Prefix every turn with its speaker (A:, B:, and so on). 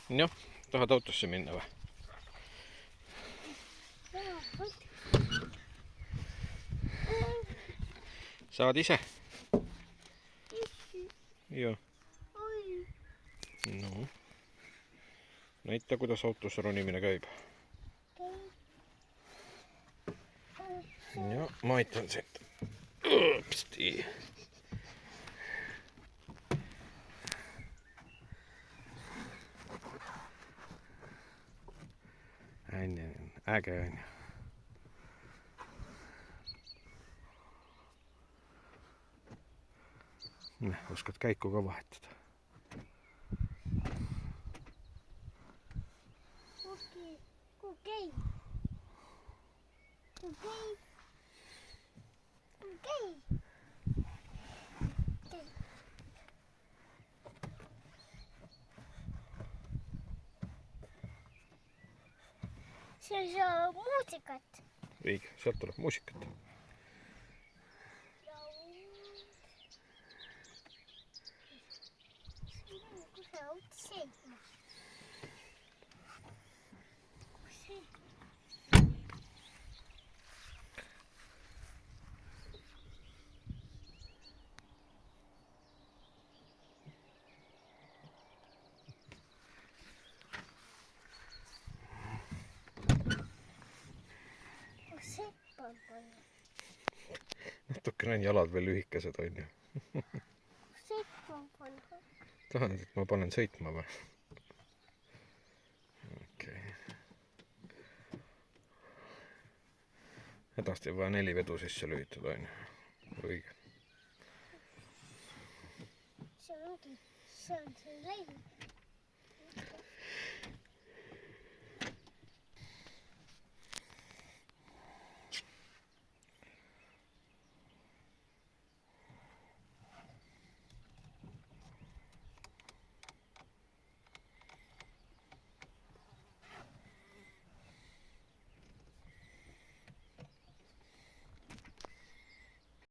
A: Jah, tahad autosse minna või? Saad ise? Joo. No. Näita, kuidas autossa roniminen käib. Ja ma aitan sind. Upsti. Äge on. Oskad käiku ka vahetada.
B: Okei. See on see muusikat.
A: Õige, sealt tuleb muusikat. Natukene on jalad veel lühikesed, on ju. Tahad, et ma panen sõitma või? Okei. Hädasti on vaja 4 vedu sisse lülitada, on ju. Õige.
B: See on see leid.